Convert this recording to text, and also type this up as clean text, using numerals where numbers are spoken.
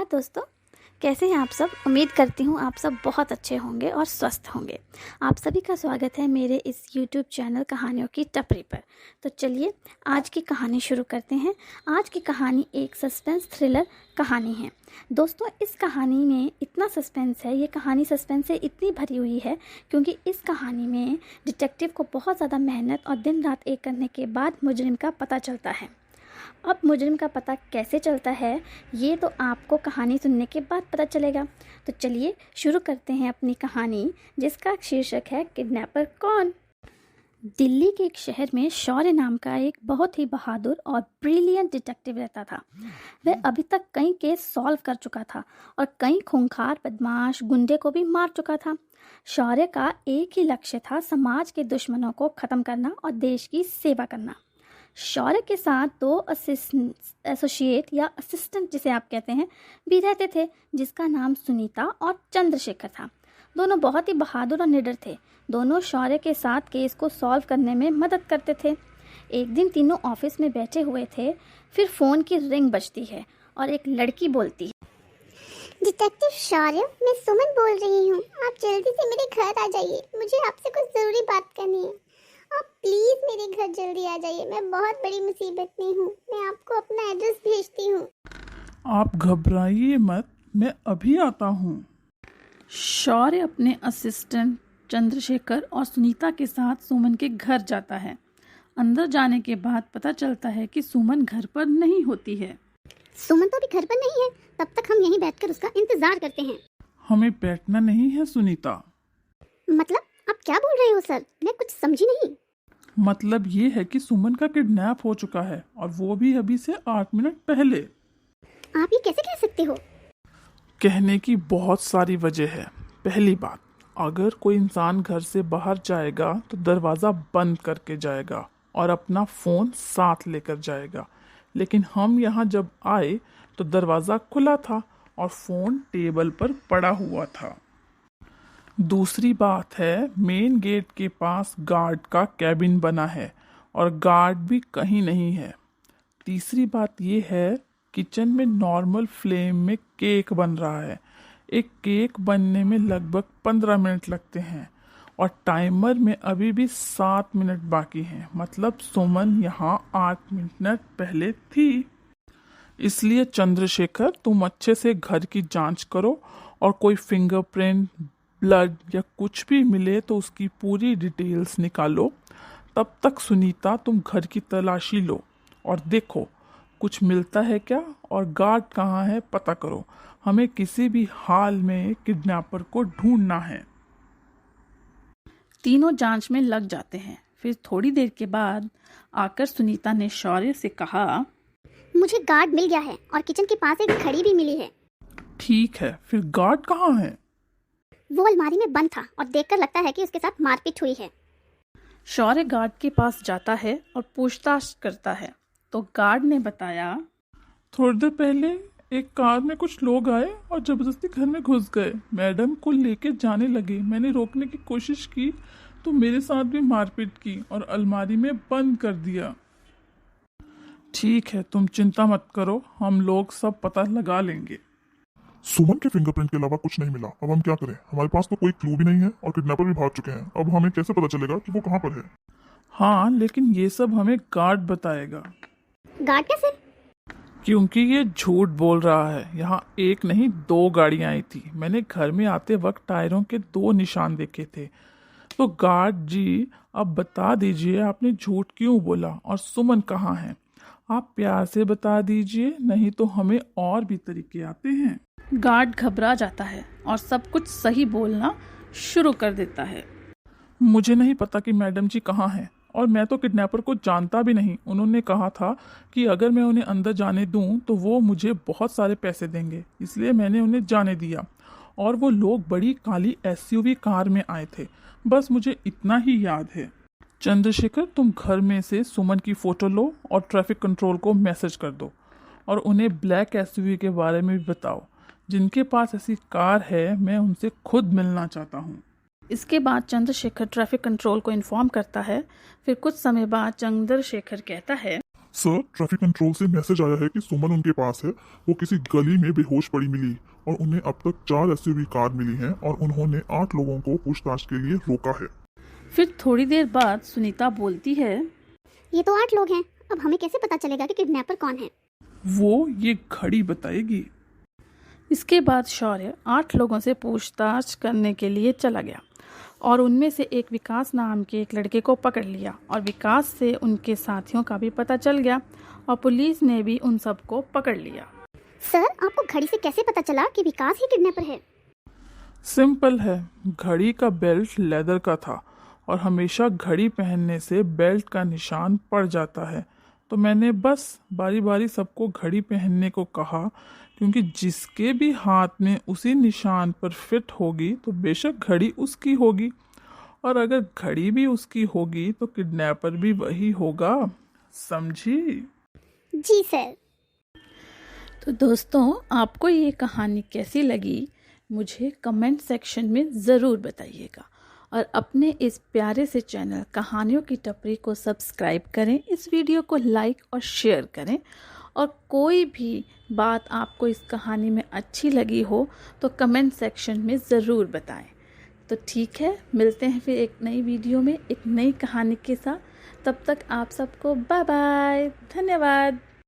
नमस्कार दोस्तों, कैसे हैं आप सब। उम्मीद करती हूँ आप सब बहुत अच्छे होंगे और स्वस्थ होंगे। आप सभी का स्वागत है मेरे इस YouTube चैनल कहानियों की टपरी पर। तो चलिए आज की कहानी शुरू करते हैं। आज की कहानी एक सस्पेंस थ्रिलर कहानी है। दोस्तों, इस कहानी में इतना सस्पेंस है, ये कहानी सस्पेंस से इतनी भरी हुई है क्योंकि इस कहानी में डिटेक्टिव को बहुत ज़्यादा मेहनत और दिन रात एक करने के बाद मुजरिम का पता चलता है। अब मुजरिम का पता कैसे चलता है ये तो आपको कहानी सुनने के बाद पता चलेगा। तो चलिए शुरू करते हैं अपनी कहानी, जिसका शीर्षक है किडनैपर कौन। दिल्ली के एक शहर में शौर्य नाम का एक बहुत ही बहादुर और ब्रिलियंट डिटेक्टिव रहता था। वह अभी तक कई केस सॉल्व कर चुका था और कई खूंखार बदमाश गुंडे को भी मार चुका था। शौर्य का एक ही लक्ष्य था, समाज के दुश्मनों को ख़त्म करना और देश की सेवा करना। शौर्य के साथ दो एसोसिएट या असिस्टेंट जिसे आप कहते हैं भी रहते थे, जिसका नाम सुनीता और चंद्रशेखर था। दोनों बहुत ही बहादुर और निडर थे। दोनों शौर्य के साथ केस को सॉल्व करने में मदद करते थे। एक दिन तीनों ऑफिस में बैठे हुए थे, फिर फ़ोन की रिंग बजती है और एक लड़की बोलती है, डिटेक्टिव शौर्य, मैं सुमन बोल रही हूँ। आप जल्दी से मेरे घर आ जाइए, मुझे आपसे कुछ ज़रूरी बात करनी है। आप प्लीज़ मेरे घर जल्दी आ जाइए, मैं बहुत बड़ी मुसीबत में हूँ। मैं आपको अपना एड्रेस भेजती हूँ। आप घबराइए मत, मैं अभी आता हूँ। शौर्य अपने असिस्टेंट चंद्रशेखर और सुनीता के साथ सुमन के घर जाता है। अंदर जाने के बाद पता चलता है कि सुमन घर पर नहीं होती है। सुमन तो अभी घर पर नहीं है, तब तक हम यहीं बैठकर उसका इंतजार करते हैं। हमें बैठना नहीं है सुनीता। मतलब आप क्या बोल रहे हो सर? मैं कुछ समझी नहीं। मतलब ये है कि सुमन का किडनैप हो चुका है, और वो भी अभी से 8 मिनट पहले। आप ये कैसे कह सकते हो? कहने की बहुत सारी वजह है। पहली बात, अगर कोई इंसान घर से बाहर जाएगा तो दरवाज़ा बंद करके जाएगा और अपना फ़ोन साथ लेकर जाएगा। लेकिन हम यहाँ जब आए तो दरवाज़ा खुला था और फ़ोन टेबल पर पड़ा हुआ था। दूसरी बात है, मेन गेट के पास गार्ड का कैबिन बना है और गार्ड भी कहीं नहीं है। तीसरी बात यह है, किचन में नॉर्मल फ्लेम में केक बन रहा है। एक केक बनने में लगभग 15 मिनट लगते हैं और टाइमर में अभी भी 7 मिनट बाकी हैं। मतलब सुमन यहाँ 8 मिनट पहले थी। इसलिए चंद्रशेखर, तुम अच्छे से घर की जांच करो और कोई फिंगरप्रिंट, ब्लड या कुछ भी मिले तो उसकी पूरी डिटेल्स निकालो। तब तक सुनीता, तुम घर की तलाशी लो और देखो कुछ मिलता है क्या, और गार्ड कहाँ है पता करो। हमें किसी भी हाल में किडनैपर को ढूंढना है। तीनों जांच में लग जाते हैं। फिर थोड़ी देर के बाद आकर सुनीता ने शौर्य से कहा, मुझे गार्ड मिल गया है और किचन के पास एक घड़ी भी मिली है। ठीक है, फिर गार्ड कहाँ है? वो अलमारी में बंद था और देखकर लगता है कि उसके साथ मारपीट हुई है। शौर्य गार्ड के पास जाता है और पूछताछ करता है तो गार्ड ने बताया, थोड़ी देर पहले एक कार में कुछ लोग आए और जबरदस्ती घर में घुस गए। मैडम को लेके जाने लगे। मैंने रोकने की कोशिश की तो मेरे साथ भी मारपीट की और अलमारी में बंद कर दिया। ठीक है, तुम चिंता मत करो, हम लोग सब पता लगा लेंगे। सुमन के फिंगरप्रिंट के अलावा कुछ नहीं मिला। अब हम क्या करें? हमारे पास तो कोई क्लू भी नहीं है और किडनैपर भी भाग चुके हैं। अब हमें कैसे पता चलेगा कि वो कहाँ पर है? हाँ, लेकिन ये सब हमें गार्ड बताएगा। गार्ड कैसे? क्योंकि ये झूठ बोल रहा है। यहाँ एक नहीं 2 गाड़ियाँ आई थी। मैंने घर में आते वक्त टायरों के 2 निशान देखे थे। तो गार्ड जी, अब बता दीजिए आपने झूठ क्यों बोला और सुमन कहाँ है? आप प्यार से बता दीजिए, नहीं तो हमें और भी तरीके आते हैं। गार्ड घबरा जाता है और सब कुछ सही बोलना शुरू कर देता है। मुझे नहीं पता कि मैडम जी कहाँ हैं, और मैं तो किडनैपर को जानता भी नहीं। उन्होंने कहा था कि अगर मैं उन्हें अंदर जाने दूं तो वो मुझे बहुत सारे पैसे देंगे, इसलिए मैंने उन्हें जाने दिया। और वो लोग बड़ी काली SUV कार में आए थे। बस मुझे इतना ही याद है। चंद्रशेखर, तुम घर में से सुमन की फ़ोटो लो और ट्रैफिक कंट्रोल को मैसेज कर दो और उन्हें ब्लैक SUV के बारे में भी बताओ। जिनके पास ऐसी कार है, मैं उनसे खुद मिलना चाहता हूँ। इसके बाद चंद्रशेखर ट्रैफिक कंट्रोल को इन्फॉर्म करता है। फिर कुछ समय बाद चंद्रशेखर कहता है, सर, ट्रैफिक कंट्रोल से मैसेज आया है कि सुमन उनके पास है। वो किसी गली में बेहोश पड़ी मिली और उन्हें अब तक 4 एसयूवी कार मिली हैं और उन्होंने 8 लोगों को पूछताछ के लिए रोका है। फिर थोड़ी देर बाद सुनीता बोलती है, ये तो 8 लोग हैं। अब हमें कैसे पता चलेगा कि किडनैपर कौन है? वो ये घड़ी बताएगी। इसके बाद शौर्य 8 लोगों से पूछताछ करने के लिए चला गया और उनमें से एक विकास नाम के एक लड़के को पकड़ लिया और विकास से उनके साथियों का भी पता चल गया और पुलिस ने भी उन सबको पकड़ लिया। सर, आपको घड़ी से कैसे पता चला कि विकास ही किडनैपर है? सिंपल है, घड़ी का बेल्ट लेदर का था और हमेशा घड़ी पहनने से बेल्ट का निशान पड़ जाता है। तो मैंने बस बारी बारी सबको घड़ी पहनने को कहा, क्योंकि जिसके भी हाथ में उसी निशान पर फिट होगी तो बेशक घड़ी उसकी होगी, और अगर घड़ी भी उसकी होगी तो किडनैपर भी वही होगा। समझी? जी सर। तो दोस्तों, आपको ये कहानी कैसी लगी मुझे कमेंट सेक्शन में ज़रूर बताइएगा और अपने इस प्यारे से चैनल कहानियों की टपरी को सब्सक्राइब करें, इस वीडियो को लाइक और शेयर करें, और कोई भी बात आपको इस कहानी में अच्छी लगी हो तो कमेंट सेक्शन में ज़रूर बताएं। तो ठीक है, मिलते हैं फिर एक नई वीडियो में एक नई कहानी के साथ। तब तक आप सबको बाय बाय, धन्यवाद।